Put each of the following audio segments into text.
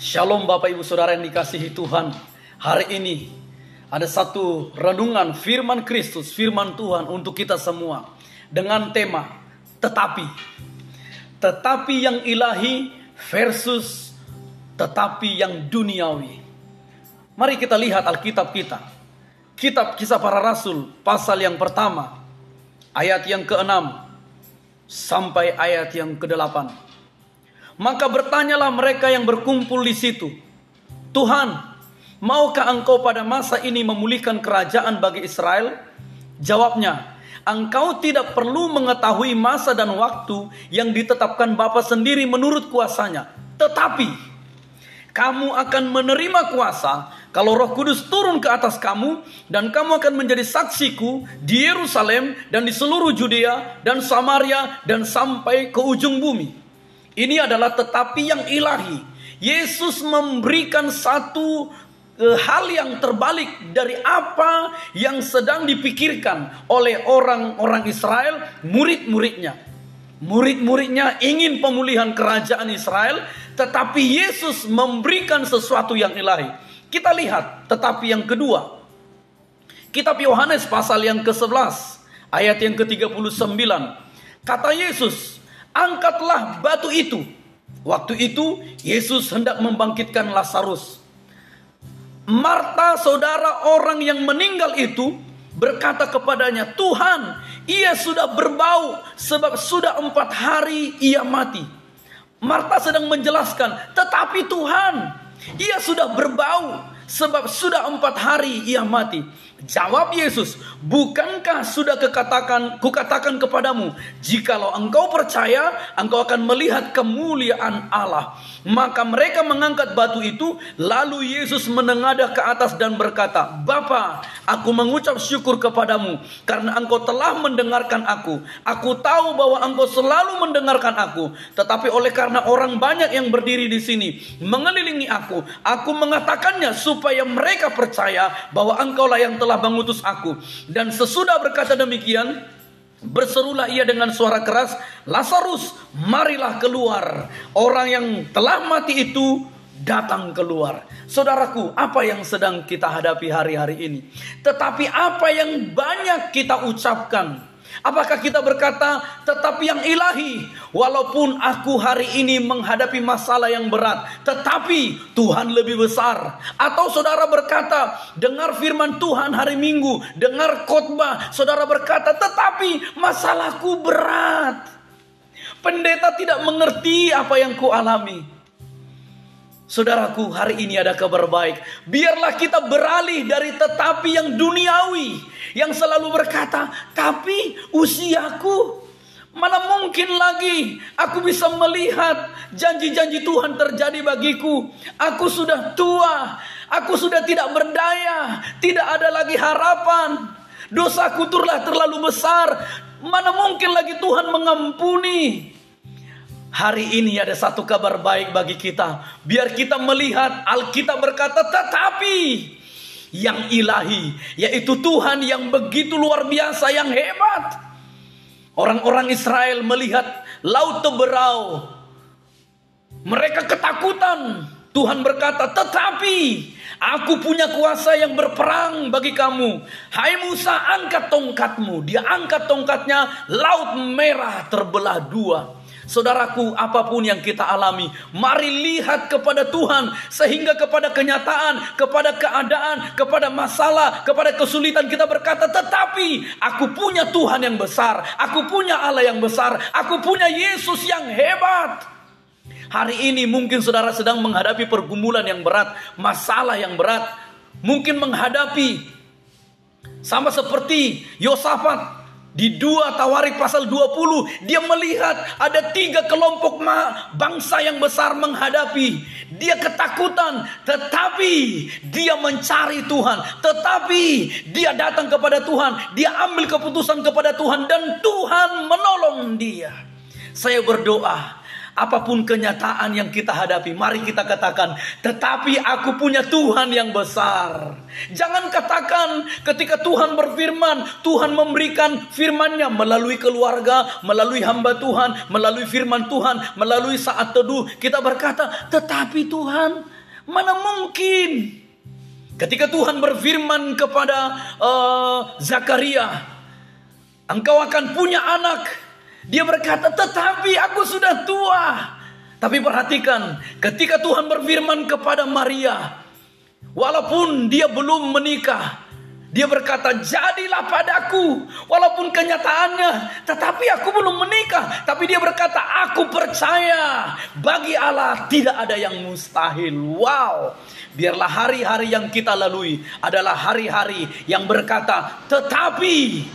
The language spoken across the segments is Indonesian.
Shalom Bapak Ibu Saudara yang dikasihi Tuhan. Hari ini ada satu renungan firman Kristus, firman Tuhan untuk kita semua dengan tema tetapi. Tetapi yang ilahi versus tetapi yang duniawi. Mari kita lihat Alkitab kita. Kitab Kisah Para Rasul pasal yang pertama, ayat yang ke-6 sampai ayat yang ke-8. Maka bertanyalah mereka yang berkumpul di situ, Tuhan, maukah engkau pada masa ini memulihkan kerajaan bagi Israel? Jawabnya, engkau tidak perlu mengetahui masa dan waktu yang ditetapkan Bapa sendiri menurut kuasanya. Tetapi kamu akan menerima kuasa kalau Roh Kudus turun ke atas kamu, dan kamu akan menjadi saksiku di Yerusalem dan di seluruh Judea dan Samaria dan sampai ke ujung bumi. Ini adalah tetapi yang ilahi. Yesus memberikan satu hal yang terbalik dari apa yang sedang dipikirkan oleh orang-orang Israel, murid-muridnya. Murid-muridnya ingin pemulihan kerajaan Israel, tetapi Yesus memberikan sesuatu yang ilahi. Kita lihat tetapi yang kedua. Kitab Yohanes pasal yang ke-11 ayat yang ke-39. Kata Yesus, angkatlah batu itu. Waktu itu Yesus hendak membangkitkan Lazarus. Marta, saudara orang yang meninggal itu, berkata kepadanya, Tuhan, ia sudah berbau sebab sudah 4 hari ia mati. Marta sedang menjelaskan, tetapi Tuhan, ia sudah berbau sebab sudah 4 hari ia mati. Jawab Yesus, bukankah sudah kukatakan kepadamu, jikalau engkau percaya, engkau akan melihat kemuliaan Allah. Maka mereka mengangkat batu itu, lalu Yesus menengadah ke atas dan berkata, Bapa, aku mengucap syukur kepadamu, karena engkau telah mendengarkan aku. Aku tahu bahwa engkau selalu mendengarkan aku, tetapi oleh karena orang banyak yang berdiri di sini, mengelilingi aku mengatakannya supaya mereka percaya bahwa engkaulah yang telah mengutus aku. Dan sesudah berkata demikian, berserulah ia dengan suara keras, Lazarus, marilah keluar. Orang yang telah mati itu datang keluar. Saudaraku, apa yang sedang kita hadapi hari-hari ini? Tetapi apa yang banyak kita ucapkan? Apakah kita berkata, tetapi yang ilahi, walaupun aku hari ini menghadapi masalah yang berat, tetapi Tuhan lebih besar. Atau saudara berkata, dengar firman Tuhan hari Minggu, dengar khotbah, saudara berkata, tetapi masalahku berat. Pendeta tidak mengerti apa yang ku alami. Saudaraku, hari ini ada kabar baik. Biarlah kita beralih dari tetapi yang duniawi, yang selalu berkata, tapi usiaku, mana mungkin lagi aku bisa melihat janji-janji Tuhan terjadi bagiku. Aku sudah tua, aku sudah tidak berdaya, tidak ada lagi harapan. Dosaku telah terlalu besar, mana mungkin lagi Tuhan mengampuni. Hari ini ada satu kabar baik bagi kita. Biar kita melihat Alkitab berkata tetapi yang ilahi, yaitu Tuhan yang begitu luar biasa, yang hebat. Orang-orang Israel melihat laut teberau, mereka ketakutan. Tuhan berkata, tetapi aku punya kuasa yang berperang bagi kamu. Hai Musa, angkat tongkatmu. Dia angkat tongkatnya, laut merah terbelah 2. Saudaraku, apapun yang kita alami, mari lihat kepada Tuhan, sehingga kepada kenyataan, kepada keadaan, kepada masalah, kepada kesulitan kita berkata, tetapi aku punya Tuhan yang besar, aku punya Allah yang besar, aku punya Yesus yang hebat. Hari ini mungkin saudara sedang menghadapi pergumulan yang berat, masalah yang berat, mungkin menghadapi sama seperti Yosafat. Di 2 Tawarik pasal 20, dia melihat ada 3 kelompok bangsa yang besar menghadapi. Dia ketakutan, tetapi dia mencari Tuhan, tetapi dia datang kepada Tuhan, dia ambil keputusan kepada Tuhan, dan Tuhan menolong dia. Saya berdoa, Apapun kenyataan yang kita hadapi, mari kita katakan, tetapi aku punya Tuhan yang besar. Jangan katakan ketika Tuhan berfirman, Tuhan memberikan firman-Nya melalui keluarga, melalui hamba Tuhan, melalui firman Tuhan, melalui saat teduh, kita berkata, tetapi Tuhan, mana mungkin. Ketika Tuhan berfirman kepada Zakaria, engkau akan punya anak. Dia berkata, tetapi aku sudah tua. Tapi perhatikan, ketika Tuhan berfirman kepada Maria, walaupun dia belum menikah, dia berkata, jadilah padaku. Walaupun kenyataannya, tetapi aku belum menikah. Tapi dia berkata, aku percaya. Bagi Allah tidak ada yang mustahil. Wow. Biarlah hari-hari yang kita lalui adalah hari-hari yang berkata, tetapi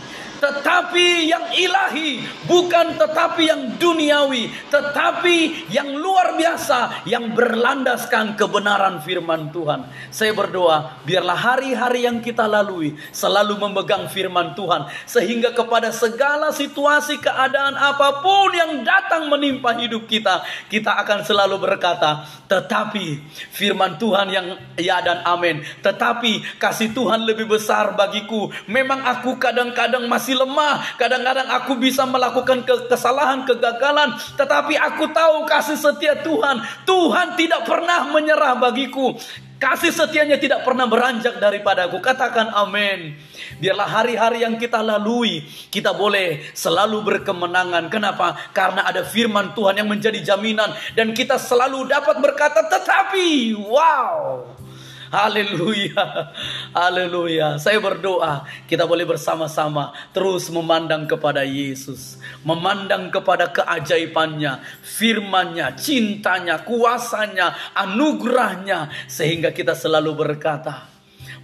yang ilahi, bukan tetapi yang duniawi, tetapi yang luar biasa, yang berlandaskan kebenaran firman Tuhan. Saya berdoa, biarlah hari-hari yang kita lalui selalu memegang firman Tuhan, sehingga kepada segala situasi keadaan apapun yang datang menimpa hidup kita, kita akan selalu berkata, tetapi firman Tuhan yang ya dan amin. Tetapi kasih Tuhan lebih besar bagiku. Memang aku kadang-kadang masih lemah, kadang-kadang aku bisa melakukan kesalahan, kegagalan, tetapi aku tahu kasih setia Tuhan. Tuhan tidak pernah menyerah bagiku. Kasih setianya tidak pernah beranjak daripadaku. Katakan amin. Biarlah hari-hari yang kita lalui, kita boleh selalu berkemenangan. Kenapa? Karena ada firman Tuhan yang menjadi jaminan, dan kita selalu dapat berkata, tetapi wow. Haleluya, haleluya. Saya berdoa kita boleh bersama-sama terus memandang kepada Yesus, memandang kepada keajaibannya, firman-Nya, cintanya, kuasanya, anugerahnya, sehingga kita selalu berkata,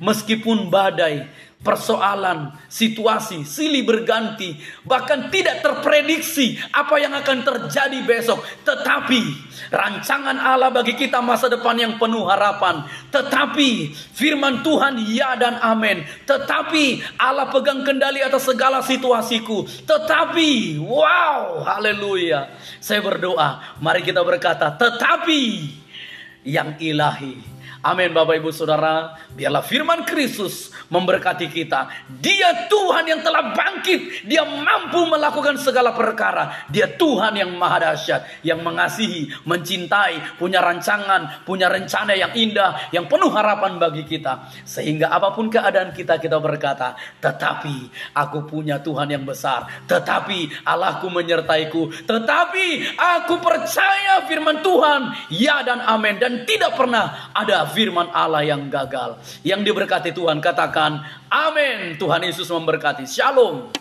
meskipun badai, persoalan, situasi silih berganti, bahkan tidak terprediksi apa yang akan terjadi besok, tetapi rancangan Allah bagi kita masa depan yang penuh harapan. Tetapi firman Tuhan ya dan amin. Tetapi Allah pegang kendali atas segala situasiku. Tetapi wow, haleluya. Saya berdoa, mari kita berkata, tetapi yang ilahi. Amin. Bapak Ibu Saudara, biarlah firman Kristus memberkati kita. Dia Tuhan yang telah bangkit. Dia mampu melakukan segala perkara. Dia Tuhan yang maha dahsyat, yang mengasihi, mencintai, punya rancangan, punya rencana yang indah, yang penuh harapan bagi kita. Sehingga apapun keadaan kita, kita berkata, tetapi aku punya Tuhan yang besar. Tetapi Allahku menyertaiku. Tetapi aku percaya firman Tuhan ya dan amin. Dan tidak pernah ada firman Allah yang gagal. Yang diberkati Tuhan katakan amin. Tuhan Yesus memberkati. Shalom.